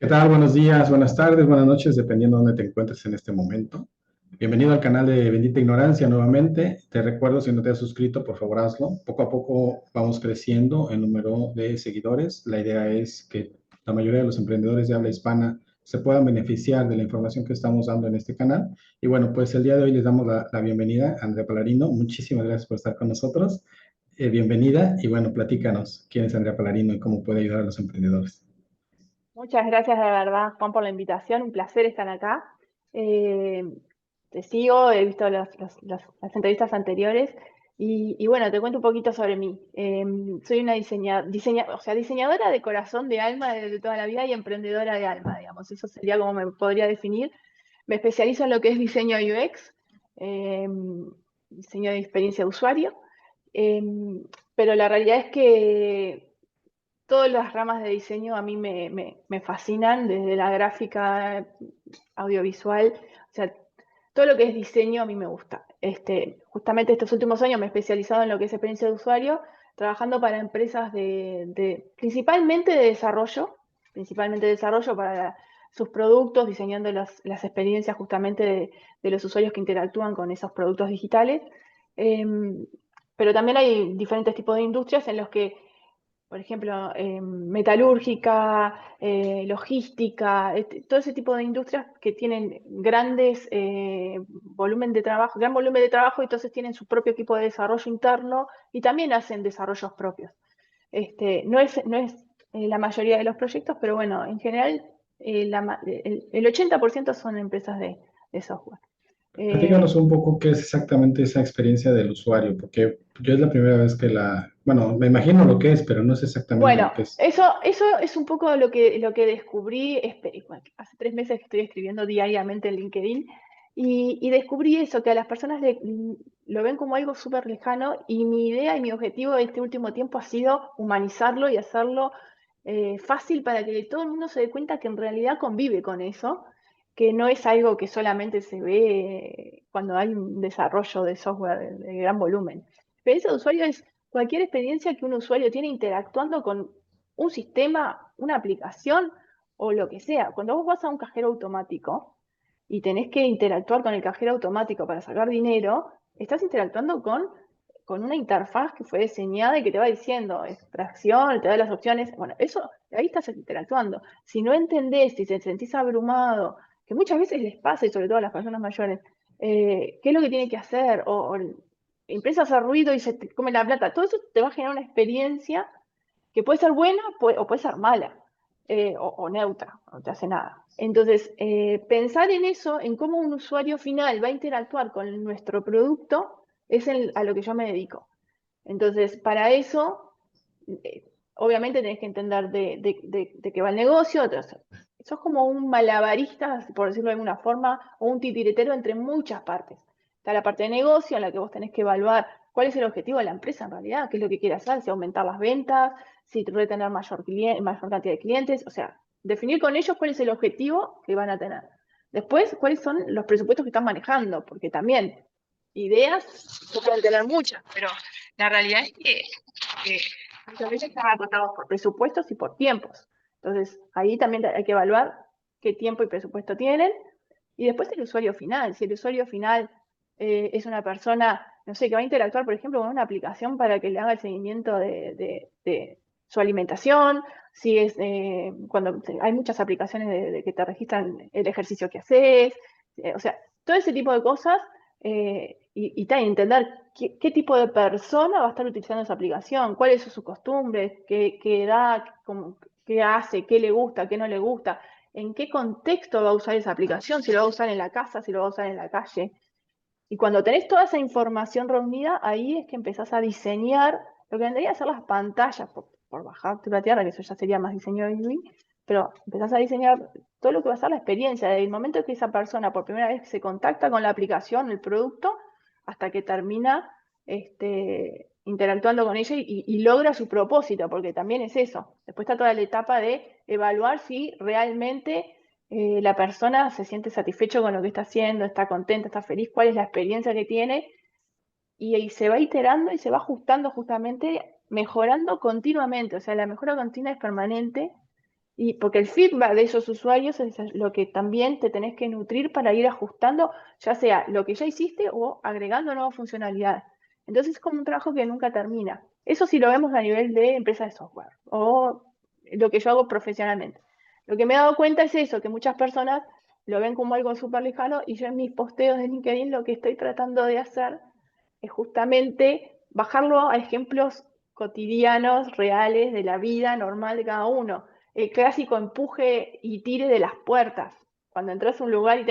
¿Qué tal? Buenos días, buenas tardes, buenas noches, dependiendo de dónde te encuentres en este momento. Bienvenido al canal de Bendita Ignorancia nuevamente. Te recuerdo, si no te has suscrito, por favor hazlo. Poco a poco vamos creciendo en número de seguidores. La idea es que la mayoría de los emprendedores de habla hispana se puedan beneficiar de la información que estamos dando en este canal. Y bueno, pues el día de hoy les damos la bienvenida a Andrea Palarino. Muchísimas gracias por estar con nosotros. Bienvenida y bueno, platícanos quién es Andrea Palarino y cómo puede ayudar a los emprendedores. Muchas gracias de verdad, Juan, por la invitación. Un placer estar acá. Eh, Te sigo, he visto las entrevistas anteriores y bueno, te cuento un poquito sobre mí. Soy una diseñadora de corazón, de alma de toda la vida y emprendedora de alma, digamos. Eso sería como me podría definir. Me especializo en lo que es diseño UX, eh, diseño de experiencia de usuario, eh, pero la realidad es que todas las ramas de diseño a mí me fascinan, desde la gráfica, audiovisual, o sea, todo lo que es diseño a mí me gusta. Justamente estos últimos años me he especializado en lo que es experiencia de usuario, trabajando para empresas principalmente de desarrollo para sus productos, diseñando las experiencias justamente de los usuarios que interactúan con esos productos digitales. Em, pero también hay diferentes tipos de industrias en los que, por ejemplo, metalúrgica, logística, todo ese tipo de industrias que tienen gran volumen de trabajo, y entonces tienen su propio equipo de desarrollo interno y también hacen desarrollos propios. No es la mayoría de los proyectos, pero bueno, en general el 80% son empresas de software. Platícanos Eh, un poco qué es exactamente esa experiencia del usuario, porque yo es la primera vez que bueno, me imagino lo que es, pero no sé exactamente Bueno, lo que es. eso es un poco lo que descubrí. Bueno, hace 3 meses que estoy escribiendo diariamente en LinkedIn y descubrí eso, que a las personas lo ven como algo súper lejano, y mi idea y mi objetivo de este último tiempo ha sido humanizarlo y hacerlo fácil para que todo el mundo se dé cuenta que en realidad convive con eso, que no es algo que solamente se ve cuando hay un desarrollo de software de gran volumen. Experiencia de usuario es cualquier experiencia que un usuario tiene interactuando con un sistema, una aplicación o lo que sea. Cuando vos vas a un cajero automático y tenés que interactuar con el cajero automático para sacar dinero, estás interactuando con una interfaz que fue diseñada y que te va diciendo extracción, te da las opciones. Bueno, eso, ahí estás interactuando. Si no entendés, si te sentís abrumado, que muchas veces les pasa, y sobre todo a las personas mayores, qué es lo que tiene que hacer, o empieza a hacer ruido y se te come la plata. Todo eso te va a generar una experiencia que puede ser buena o puede ser mala, o neutra, no te hace nada. Entonces, pensar en eso, en cómo un usuario final va a interactuar con nuestro producto, es a lo que yo me dedico. Entonces, para eso, obviamente tenés que entender de qué va el negocio. Entonces, sos como un malabarista, por decirlo de alguna forma, o un titiritero entre muchas partes. Está la parte de negocio, en la que vos tenés que evaluar cuál es el objetivo de la empresa en realidad, qué es lo que quiere hacer, si aumentar las ventas, si retener mayor cantidad de clientes, o sea, definir con ellos cuál es el objetivo que van a tener. Después, cuáles son los presupuestos que están manejando, porque también ideas se pueden tener muchas, pero la realidad es que muchas veces están acotados por presupuestos y por tiempos. Entonces, ahí también hay que evaluar qué tiempo y presupuesto tienen. Y después el usuario final. Si el usuario final es una persona, no sé, que va a interactuar, por ejemplo, con una aplicación para que le haga el seguimiento de su alimentación, si es cuando hay muchas aplicaciones de que te registran el ejercicio que haces, o sea, todo ese tipo de cosas, y también entender qué tipo de persona va a estar utilizando esa aplicación, cuáles son sus costumbres, qué edad, qué hace, qué le gusta, qué no le gusta, en qué contexto va a usar esa aplicación, si lo va a usar en la casa, si lo va a usar en la calle. Y cuando tenés toda esa información reunida, ahí es que empezás a diseñar lo que vendría a ser las pantallas, por bajarte la tierra, que eso ya sería más diseño de UX, pero empezás a diseñar todo lo que va a ser la experiencia, desde el momento que esa persona por primera vez se contacta con la aplicación, el producto, hasta que termina interactuando con ella y logra su propósito, porque también es eso. Después está toda la etapa de evaluar si realmente la persona se siente satisfecho con lo que está haciendo, está contenta, está feliz, cuál es la experiencia que tiene, y se va iterando y se va ajustando, justamente mejorando continuamente. O sea, la mejora continua es permanente, Y porque el feedback de esos usuarios es lo que también te tenés que nutrir para ir ajustando, ya sea lo que ya hiciste o agregando nuevas funcionalidades. Entonces es como un trabajo que nunca termina. Eso sí lo vemos a nivel de empresa de software o lo que yo hago profesionalmente. Lo que me he dado cuenta es eso, que muchas personas lo ven como algo súper lejano y yo en mis posteos de LinkedIn lo que estoy tratando de hacer es justamente bajarlo a ejemplos cotidianos, reales, de la vida normal de cada uno. El clásico empuje y tire de las puertas. Cuando entras a un lugar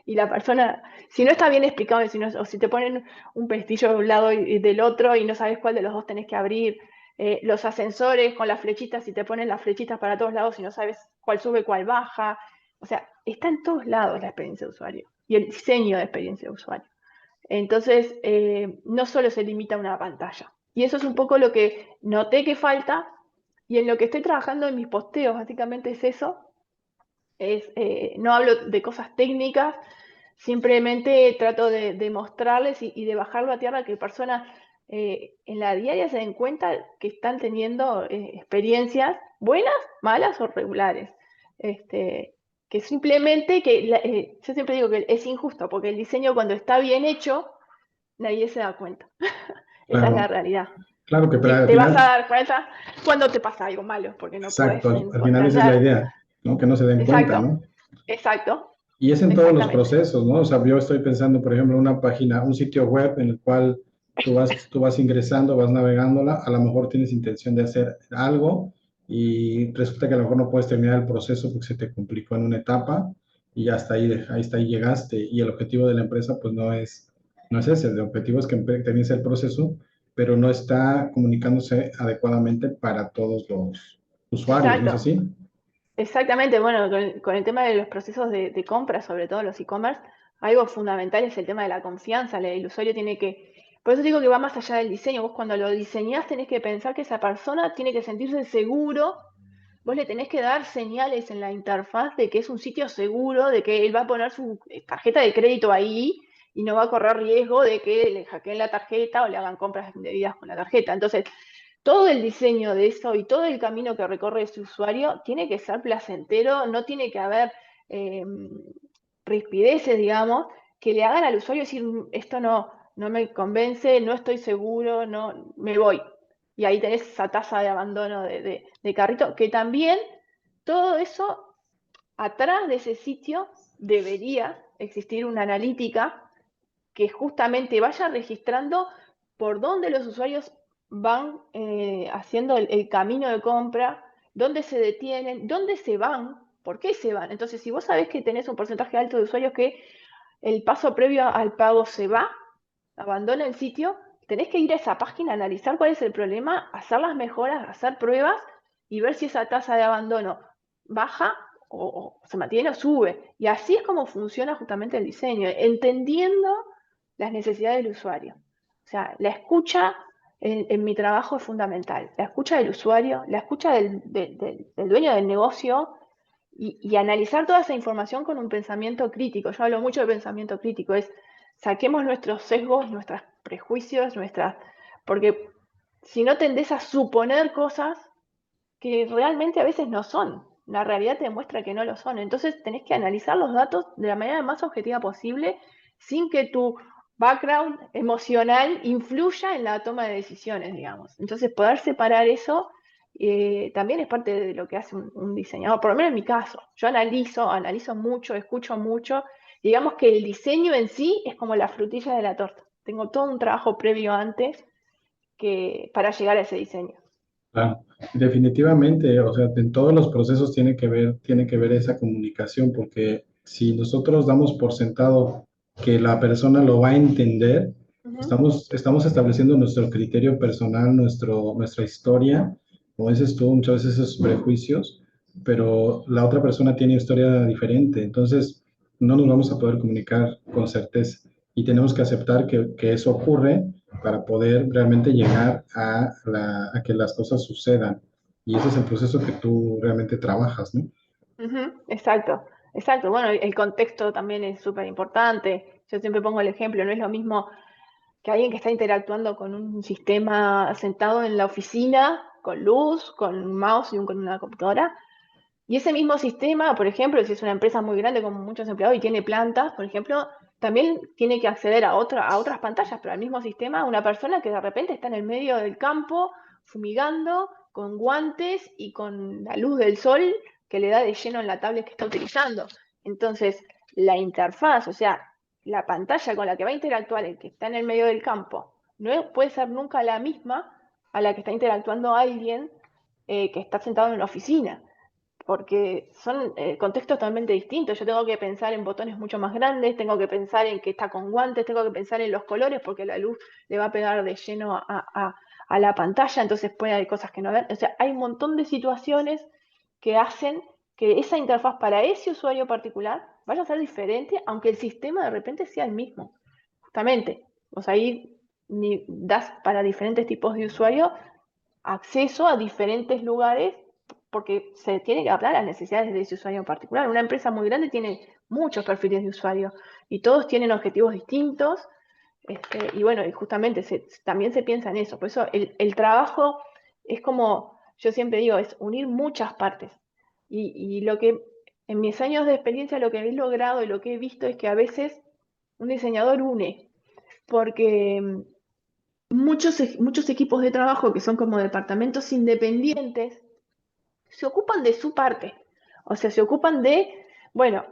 y la persona, si no está bien explicado, o si te ponen un pestillo de un lado y del otro y no sabes cuál de los dos tenés que abrir, los ascensores con las flechitas, si te ponen las flechitas para todos lados y no sabes cuál sube, cuál baja. O sea, está en todos lados la experiencia de usuario y el diseño de experiencia de usuario. Entonces, no solo se limita a una pantalla. Y eso es un poco lo que noté que falta y en lo que estoy trabajando en mis posteos, básicamente es eso. No hablo de cosas técnicas, simplemente trato de mostrarles y de bajarlo a tierra que personas en la diaria se den cuenta que están teniendo experiencias buenas, malas o regulares. Que simplemente, yo siempre digo que es injusto, porque el diseño cuando está bien hecho, nadie se da cuenta. Esa es la Claro, realidad. claro que pero Y al te vas a final, dar cuenta cuando te pasa algo malo, porque no puedes exacto, al final esa es la entender. idea, ¿no? Que no se den cuenta, Exacto, ¿no? exacto, Y es en todos los exactamente. procesos, ¿no? O sea, yo estoy pensando, por ejemplo, una página, un sitio web en el cual tú vas ingresando, vas navegándola, a lo mejor tienes intención de hacer algo y resulta que a lo mejor no puedes terminar el proceso porque se te complicó en una etapa y hasta ahí, hasta ahí llegaste. Y el objetivo de la empresa, pues no es ese, el objetivo es que termines el proceso, pero no está comunicándose adecuadamente para todos los usuarios, ¿no es Exacto, así? exactamente. Bueno, con el tema de los procesos de compra, sobre todo los e-commerce, algo fundamental es el tema de la confianza. El usuario tiene que, por eso digo que va más allá del diseño. Vos cuando lo diseñás tenés que pensar que esa persona tiene que sentirse seguro. Vos le tenés que dar señales en la interfaz de que es un sitio seguro, de que él va a poner su tarjeta de crédito ahí y no va a correr riesgo de que le hackeen la tarjeta o le hagan compras indebidas con la tarjeta. Entonces, todo el diseño de eso y todo el camino que recorre ese usuario tiene que ser placentero, no tiene que haber eh, rispideces, digamos, que le hagan al usuario decir, esto no me convence, no estoy seguro, no, me voy. Y ahí tenés esa tasa de abandono de carrito, que también todo eso, atrás de ese sitio, debería existir una analítica que justamente vaya registrando por dónde los usuarios van haciendo el camino de compra, dónde se detienen, dónde se van, por qué se van. Entonces, si vos sabés que tenés un porcentaje alto de usuarios que el paso previo al pago se va, abandona el sitio, tenés que ir a esa página, analizar cuál es el problema, hacer las mejoras, hacer pruebas y ver si esa tasa de abandono baja o se mantiene o sube. Y así es como funciona justamente el diseño, entendiendo las necesidades del usuario. O sea, la escucha en mi trabajo es fundamental. La escucha del usuario, la escucha del dueño del negocio y analizar toda esa información con un pensamiento crítico. Yo hablo mucho de pensamiento crítico, es saquemos nuestros sesgos, nuestros prejuicios, porque si no tendés a suponer cosas que realmente a veces no son. La realidad te demuestra que no lo son. Entonces tenés que analizar los datos de la manera más objetiva posible sin que tu background emocional influya en la toma de decisiones, digamos. Entonces poder separar eso también es parte de lo que hace un diseñador, por lo menos en mi caso. Yo analizo mucho, escucho mucho. Digamos que el diseño en sí es como la frutilla de la torta. Tengo todo un trabajo previo antes para llegar a ese diseño. Claro, definitivamente, o sea, en todos los procesos tiene que ver esa comunicación, porque si nosotros damos por sentado que la persona lo va a entender, Ujú. estamos estableciendo nuestro criterio personal, nuestra historia, como dices tú, muchas veces esos prejuicios, pero la otra persona tiene historia diferente, entonces no nos vamos a poder comunicar con certeza y tenemos que aceptar que eso ocurre para poder realmente llegar a que las cosas sucedan. Y ese es el proceso que tú realmente trabajas, ¿no? Ujú, exacto, exacto. Bueno, el contexto también es súper importante. Yo siempre pongo el ejemplo, no es lo mismo que alguien que está interactuando con un sistema sentado en la oficina, con luz, con un mouse y con una computadora, Y ese mismo sistema, por ejemplo, si es una empresa muy grande con muchos empleados y tiene plantas, por ejemplo, también tiene que acceder a otras pantallas, pero al mismo sistema, una persona que de repente está en el medio del campo, fumigando, con guantes y con la luz del sol que le da de lleno en la tablet que está utilizando. Entonces, la interfaz, o sea, la pantalla con la que va a interactuar el que está en el medio del campo, no puede ser nunca la misma a la que está interactuando alguien que está sentado en una oficina porque son contextos totalmente distintos. Yo tengo que pensar en botones mucho más grandes, tengo que pensar en que está con guantes, tengo que pensar en los colores porque la luz le va a pegar de lleno a la pantalla, entonces puede haber cosas que no ver. O sea, hay un montón de situaciones que hacen que esa interfaz para ese usuario particular vaya a ser diferente, aunque el sistema de repente sea el mismo. Justamente, o sea, ahí das para diferentes tipos de usuarios acceso a diferentes lugares porque se tiene que adaptar a las necesidades de ese usuario en particular. Una empresa muy grande tiene muchos perfiles de usuario y todos tienen objetivos distintos. Y bueno, y justamente también se piensa en eso. Por eso el trabajo es como, yo siempre digo, es unir muchas partes. Y lo que en mis años de experiencia lo que he logrado y lo que he visto es que a veces un diseñador une, porque muchos equipos de trabajo que son como departamentos independientes se ocupan de su parte. O sea, se ocupan de, bueno,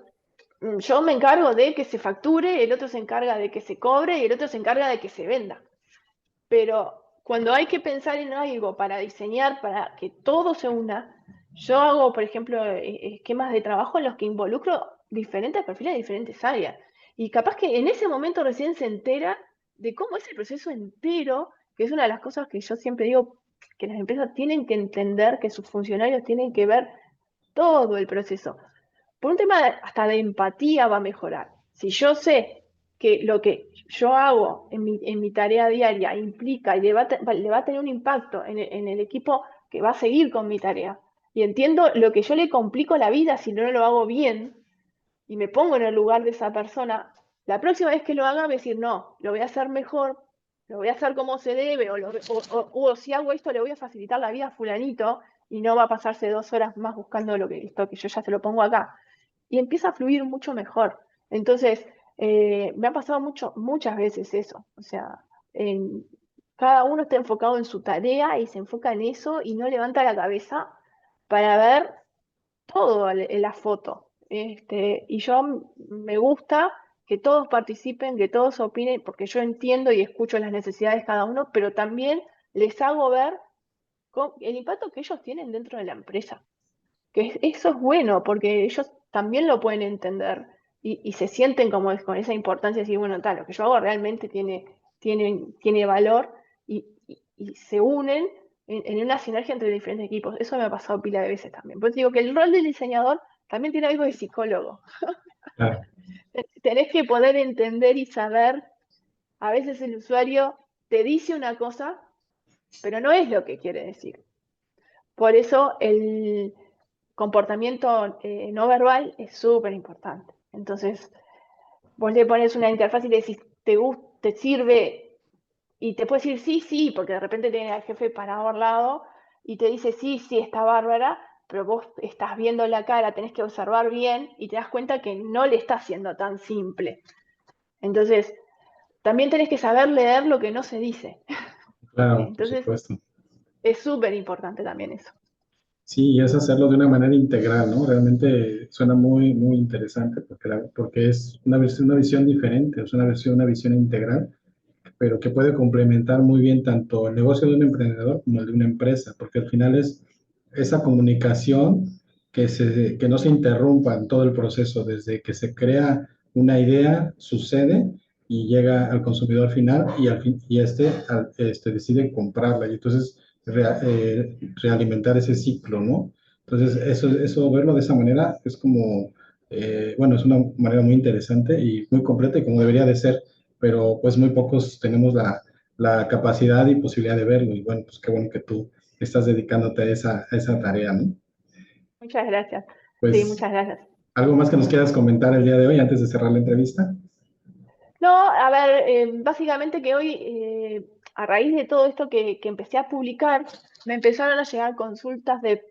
yo me encargo de que se facture, el otro se encarga de que se cobre y el otro se encarga de que se venda. Pero cuando hay que pensar en algo para diseñar, para que todo se una, yo hago, por ejemplo, esquemas de trabajo en los que involucro diferentes perfiles de diferentes áreas. Y capaz que en ese momento recién se entera de cómo es el proceso entero, que es una de las cosas que yo siempre digo que las empresas tienen que entender, que sus funcionarios tienen que ver todo el proceso. Por un tema hasta de empatía va a mejorar. Si yo sé que lo que yo hago en mi tarea diaria implica y le va a tener un impacto en el equipo que va a seguir con mi tarea, y entiendo lo que yo le complico la vida si no lo hago bien, y me pongo en el lugar de esa persona, la próxima vez que lo haga, voy a decir, no, lo voy a hacer mejor, lo voy a hacer como se debe, o si hago esto, le voy a facilitar la vida a fulanito y no va a pasarse 2 horas más buscando esto que yo ya se lo pongo acá. Y empieza a fluir mucho mejor. Entonces, me ha pasado muchas veces eso. O sea, cada uno está enfocado en su tarea y se enfoca en eso y no levanta la cabeza para ver todo en la foto. Y yo me gusta que todos participen, que todos opinen, porque yo entiendo y escucho las necesidades de cada uno, pero también les hago ver el impacto que ellos tienen dentro de la empresa. Eso es bueno, porque ellos también lo pueden entender y se sienten como con esa importancia de decir, bueno, tal, lo que yo hago realmente tiene valor y se unen en una sinergia entre diferentes equipos. Eso me ha pasado pila de veces también. Por eso digo que el rol del diseñador también tiene algo de psicólogo. Claro. Tenés que poder entender y saber, a veces el usuario te dice una cosa, pero no es lo que quiere decir. Por eso el comportamiento no verbal es súper importante. Entonces, vos le pones una interfaz y le decís, ¿te sirve? Y te puede decir sí, sí, porque de repente tiene al jefe parado al lado y te dice sí, sí, está bárbara, pero vos estás viendo la cara, tenés que observar bien y te das cuenta que no le está haciendo tan simple. Entonces, también tenés que saber leer lo que no se dice. Claro, por Entonces, supuesto. es súper importante también eso. Sí, y es hacerlo de una manera integral, ¿no? Realmente suena muy, muy interesante porque, porque es una visión diferente, es una visión integral, pero que puede complementar muy bien tanto el negocio de un emprendedor como el de una empresa, porque al final es esa comunicación que no se interrumpa en todo el proceso, desde que se crea una idea, sucede y llega al consumidor final y, este decide comprarla. Y entonces realimentar ese ciclo, ¿no? Entonces, eso verlo de esa manera es como, bueno, es una manera muy interesante y muy completa y como debería de ser, pero pues muy pocos tenemos la capacidad y posibilidad de verlo. Y bueno, pues qué bueno que tú estás dedicándote a esa tarea, ¿no? Muchas gracias. Sí, Pues, muchas gracias. ¿algo más que nos quieras comentar el día de hoy antes de cerrar la entrevista? No, a ver, básicamente que hoy, a raíz de todo esto que empecé a publicar, me empezaron a llegar consultas de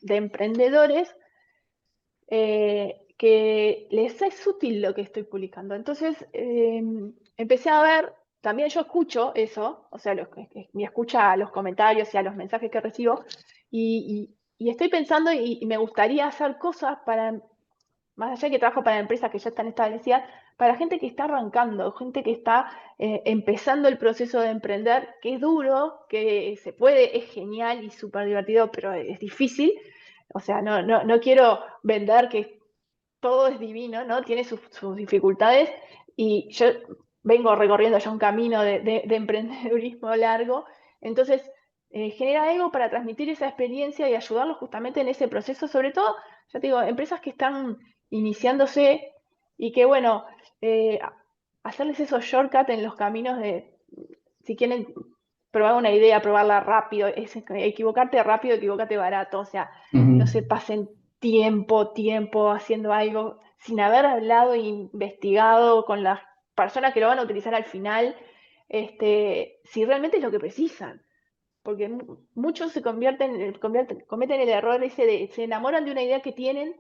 emprendedores que les es útil lo que estoy publicando. Entonces, empecé a ver, también yo escucho eso, o sea, me escucha a los comentarios y a los mensajes que recibo, y estoy pensando y me gustaría hacer cosas para, más allá de que trabajo para empresas que ya están establecidas, para gente que está arrancando, gente que está empezando el proceso de emprender, que es duro, que se puede, es genial y súper divertido, pero es difícil. O sea, no quiero vender que todo es divino, ¿no? Tiene sus dificultades y yo vengo recorriendo ya un camino de emprendedurismo largo, entonces genera algo para transmitir esa experiencia y ayudarlos justamente en ese proceso, sobre todo, ya te digo, empresas que están iniciándose y que, bueno, eh, hacerles esos shortcuts en los caminos de, si quieren probar una idea, probarla rápido, equivocarte rápido, equivocarte barato, o sea, no Ujú. se pasen tiempo haciendo algo sin haber hablado e investigado con las personas que lo van a utilizar al final, si realmente es lo que precisan. Porque muchos se cometen el error ese de se enamoran de una idea que tienen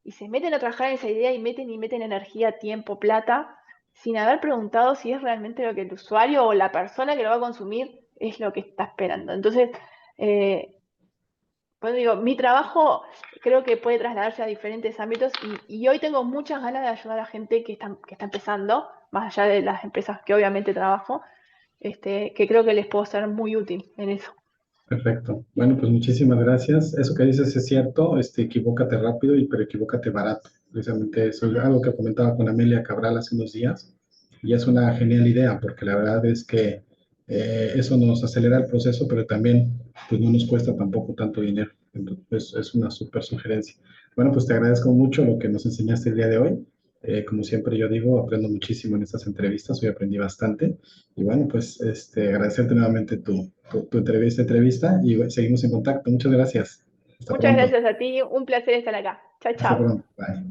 y se meten a trabajar en esa idea y meten energía, tiempo, plata, sin haber preguntado si es realmente lo que el usuario o la persona que lo va a consumir es lo que está esperando. Entonces, eh, pues digo, mi trabajo creo que puede trasladarse a diferentes ámbitos y hoy tengo muchas ganas de ayudar a gente que está empezando, más allá de las empresas que obviamente trabajo, que creo que les puedo ser muy útil en eso. Perfecto. Bueno, pues muchísimas gracias. Eso que dices es cierto, equivócate rápido pero equivócate barato. Precisamente eso es algo que comentaba con Amelia Cabral hace unos días y es una genial idea porque la verdad es que eso nos acelera el proceso, pero también pues no nos cuesta tampoco tanto dinero. Entonces, pues, es una súper sugerencia. Bueno, pues te agradezco mucho lo que nos enseñaste el día de hoy. Como siempre yo digo, aprendo muchísimo en estas entrevistas, hoy aprendí bastante. Y bueno, pues agradecerte nuevamente tu entrevista y bueno, seguimos en contacto. Muchas gracias. Hasta Muchas pronto. gracias a ti, un placer estar acá. Chao, Hasta chao. pronto. Bye.